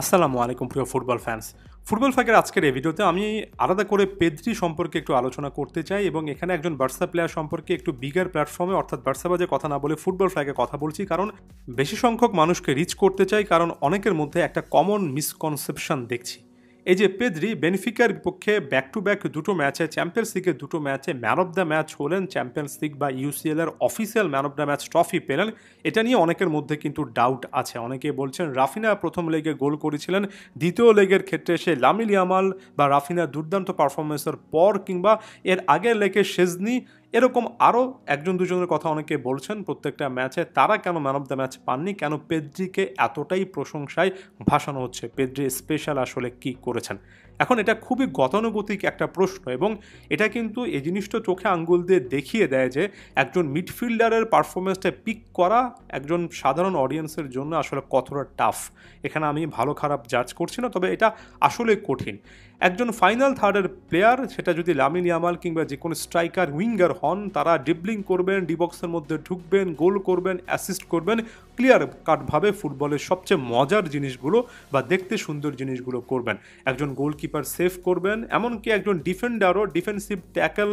আসসালামু আলাইকুম প্রিয় ফুটবল ফ্যান্স। ফুটবল ফ্যাকের আজকের এই ভিডিওতে আমি আলাদা করে পেদ্রি সম্পর্কে একটু আলোচনা করতে চাই এবং এখানে একজন বার্সা প্লেয়ার সম্পর্কে একটু বিগার প্ল্যাটফর্মে অর্থাৎ বার্সা বাজে কথা না বলে ফুটবল ফ্যাকে কথা বলছি, কারণ বেশি সংখ্যক মানুষকে রিচ করতে চাই, কারণ অনেকের মধ্যে একটা কমন মিসকনসেপশন দেখছি। এই যে পেদ্রি বেনিফিকার বিপক্ষে ব্যাক টু ব্যাক দুটো ম্যাচে, চ্যাম্পিয়ন্স লিগের দুটো ম্যাচে ম্যান অফ দ্য ম্যাচ হলেন, চ্যাম্পিয়ন্স লিগ বা ইউসিএল এর official man of the match trophy পেলেন। এটা নিয়ে অনেকের মধ্যে কিন্তু ডাউট আছে। অনেকে বলছেন রাফিনা প্রথম লেগে গোল করেছিলেন, দ্বিতীয় লেগের ক্ষেত্রে সে লামিল ইয়ামাল বা রাফিনার দুর্দান্ত পারফরমেন্সের পর কিংবা এর আগের লেগে শেজনি, এরকম আরও একজন দুজনের কথা অনেকে বলছেন প্রত্যেকটা ম্যাচে তারা কেন ম্যান অফ দ্য ম্যাচ পাননি, কেন পেদ্রিকে এতটাই প্রশংসায় ভাসানো হচ্ছে, পেদ্রি স্পেশাল আসলে কি করেছেন। এখন এটা খুবই গতানুগতিক একটা প্রশ্ন এবং এটা কিন্তু এই জিনিসটা চোখে আঙ্গুল দিয়ে দেখিয়ে দেয় যে একজন মিডফিল্ডারের পারফরমেন্সটা পিক করা একজন সাধারণ অডিয়েন্সের জন্য আসলে কতটা টাফ। এখানে আমি ভালো খারাপ জাজ করছি না, তবে এটা আসলে কঠিন। একজন ফাইনাল থার্ডের প্লেয়ার, সেটা যদি লামিন ইয়ামাল কিংবা যে কোনো স্ট্রাইকার উইঙ্গার হন, তারা ড্রিবলিং করবেন, ডিবক্সের মধ্যে ঢুকবেন, গোল করবেন, অ্যাসিস্ট করবেন, ক্লিয়ার কাটভাবে ফুটবলের সবচেয়ে মজার জিনিসগুলো বা দেখতে সুন্দর জিনিসগুলো করবেন। একজন গোলকিপার সেভ করবেন, এমনকি একজন ডিফেন্ডারও ডিফেন্সিভ ট্যাকল,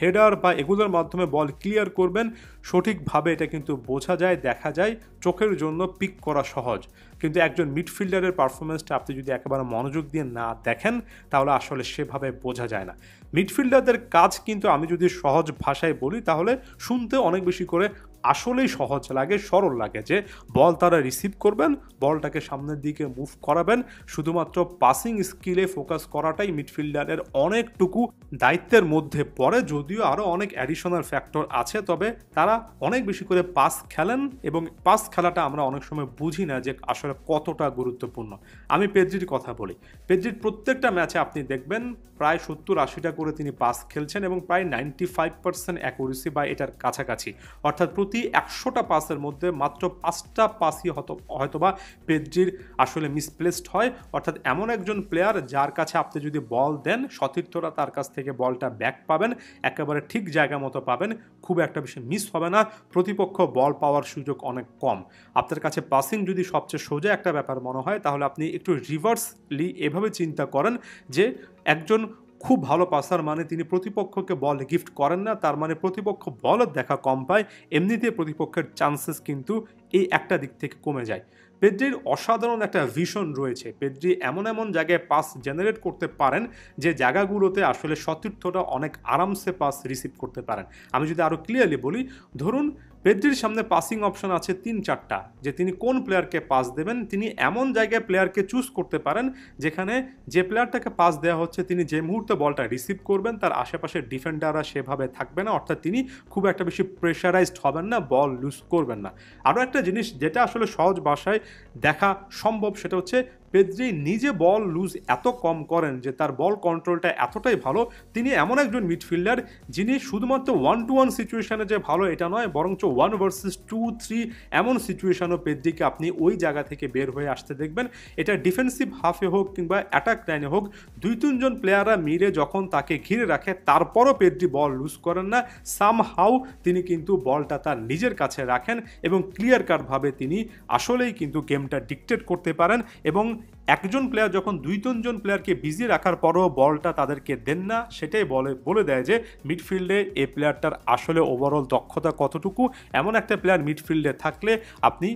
হেডার বা এগুলোর মাধ্যমে বল ক্লিয়ার করবেন সঠিকভাবে। এটা কিন্তু বোঝা যায়, দেখা যায়, চোখের জন্য পিক করা সহজ। কিন্তু একজন মিডফিল্ডারের পারফরমেন্সটা আপনি যদি একেবারে মনোযোগ দিয়ে না দেখেন তাহলে আসলে সেভাবে বোঝা যায় না। মিডফিল্ডারদের কাজ কিন্তু আমি যদি সহজ ভাষায় বলি তাহলে শুনতে অনেক বেশি করে আসলেই সহজ লাগে, সরল লাগে, যে বল তারা রিসিভ করবেন, বলটাকে সামনের দিকে মুভ করাবেন, শুধুমাত্র পাসিং স্কিলে ফোকাস করাটাই মিডফিল্ডারের অনেকটুকু দায়িত্বের মধ্যে পড়ে। যদিও আরও অনেক অ্যাডিশনাল ফ্যাক্টর আছে, তবে তারা অনেক বেশি করে পাস খেলেন এবং পাস খেলাটা আমরা অনেক সময় বুঝি না যে আসলে কতটা গুরুত্বপূর্ণ। আমি পেদ্রির কথা বলি, পেদ্রির প্রত্যেকটা ম্যাচে আপনি দেখবেন প্রায় 70-80টা করে তিনি পাস খেলছেন এবং প্রায় 95% অ্যাকুরেসি বা এটার কাছাকাছি, অর্থাৎ প্রতি 100টা পাসের মধ্যে মাত্র 5টা পাসই হয়তোবা পেদ্রির আসলে মিসপ্লেসড হয়। অর্থাৎ এমন একজন প্লেয়ার যার কাছে আপনি যদি বল দেন সতীর্থরা তার কাছ থেকে বলটা ব্যাক পাবেন, একেবারে ঠিক জায়গা মতো পাবেন, খুব একটা বেশি মিস হবে না, প্রতিপক্ষ বল পাওয়ার সুযোগ অনেক কম। আপনার কাছে পাসিং যদি সবচেয়ে সোজা একটা ব্যাপার মনে হয় তাহলে আপনি একটু রিভার্সলি এভাবে চিন্তা করেন যে একজন খুব ভালো পাসার মানে তিনি প্রতিপক্ষকে বল গিফট করেন না, তার মানে প্রতিপক্ষ বলের দেখা কম পায়, এমনিতে প্রতিপক্ষের চান্সেস কিন্তু এই একটা দিক থেকে কমে যায়। পেদ্রির অসাধারণ একটা ভিশন রয়েছে, পেদ্রি এমন এমন জায়গায় পাস জেনারেট করতে পারেন যে জায়গাগুলোতে আসলে সতীর্থরা অনেক আরামসে পাস রিসিভ করতে পারেন। আমি যদি আরও ক্লিয়ারলি বলি, ধরুন পেদ্রির সামনে পাসিং অপশন আছে 3-4টা, যে তিনি কোন প্লেয়ারকে পাস দেবেন, তিনি এমন জায়গায় প্লেয়ারকে চুজ করতে পারেন যেখানে যে প্লেয়ারটাকে পাস দেওয়া হচ্ছে তিনি যে মুহূর্তে বলটা রিসিভ করবেন তার আশেপাশের ডিফেন্ডাররা সেভাবে থাকবে না, অর্থাৎ তিনি খুব একটা বেশি প্রেশারাইজড হবেন না, বল লুজ করবেন না। আরও একটা জিনিস যেটা আসলে সহজ ভাষায় দেখা সম্ভব সেটা হচ্ছে পেদ্রি নিজে বল লুজ এত কম করেন যে তার বল কন্ট্রোলটা এতটাই ভালো। তিনি এমন একজন মিডফিল্ডার যিনি শুধুমাত্র 1-to-1 সিচুয়েশনে যে ভালো এটা নয়, বরঞ্চ 1 ভার্সেস 2-3 এমন সিচুয়েশনও পেদ্রিকে আপনি ওই জায়গা থেকে বের হয়ে আসতে দেখবেন। এটা ডিফেন্সিভ হাফে হোক কিংবা অ্যাটাক লাইনে হোক, 2-3জন প্লেয়াররা মিলে যখন তাকে ঘিরে রাখে তারপরও পেদ্রি বল লুজ করেন না, সামহাউ তিনি কিন্তু বলটা তার নিজের কাছে রাখেন এবং ক্লিয়ার কাটভাবে তিনি আসলেই কিন্তু গেমটা ডিকটেট করতে পারেন। এবং একজন প্লেয়ার যখন 2-3জন প্লেয়ারকে বিজি রাখার পরও বলটা তাদেরকে দেন না, সেটাই বলে দেয় যে মিডফিল্ডে এই প্লেয়ারটার আসলে ওভারঅল দক্ষতা কতটুকু। এমন একটা প্লেয়ার মিডফিল্ডে থাকলে আপনি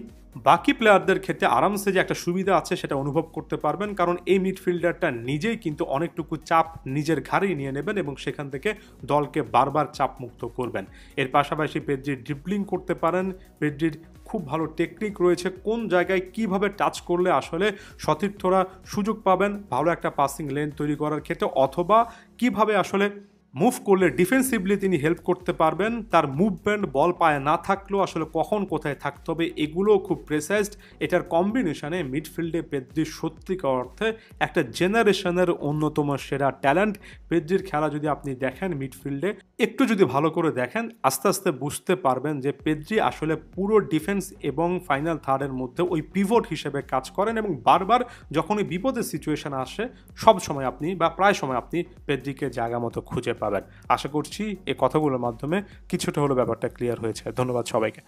বাকি প্লেয়ারদের ক্ষেত্রে আরামসে যে একটা সুবিধা আছে সেটা অনুভব করতে পারবেন, কারণ এই মিডফিল্ডারটা নিজেই কিন্তু অনেকটুকু চাপ নিজের ঘাড়েই নিয়ে নেবেন এবং সেখান থেকে দলকে বারবার চাপমুক্ত করবেন। এর পাশাপাশি পেদ্রি ড্রিবলিং করতে পারেন, পেদ্রির খুব ভালো টেকনিক রয়েছে, কোন জায়গায় কিভাবে টাচ করলে আসলে সতীর্থরা সুযোগ পাবেন ভালো একটা পাসিং লেন তৈরি করার ক্ষেত্রে, অথবা কিভাবে আসলে মুভ করলে ডিফেন্সিভলি তিনি হেল্প করতে পারবেন, তার মুভমেন্ট বল পায়ে না থাকলেও আসলে কখন কোথায় থাকতে হবে এগুলোও খুব প্রেসাইজড। এটার কম্বিনেশনে মিডফিল্ডে পেদ্রির সত্যিকার অর্থে একটা জেনারেশনের অন্যতম সেরা ট্যালেন্ট। পেদ্রির খেলা যদি আপনি দেখেন মিডফিল্ডে একটু যদি ভালো করে দেখেন আস্তে আস্তে বুঝতে পারবেন যে পেদ্রি আসলে পুরো ডিফেন্স এবং ফাইনাল থার্ডের মধ্যে ওই পিভট হিসেবে কাজ করেন এবং বারবার যখন ওই বিপদের সিচুয়েশন আসে সব সময় আপনি বা প্রায় সময় আপনি পেদ্রিকে জায়গা মতো খুঁজে পাবেন। আশা করছি এই কথাগুলোর মাধ্যমে কিছুটা হলো ব্যাপারটা ক্লিয়ার হয়েছে। ধন্যবাদ সবাইকে।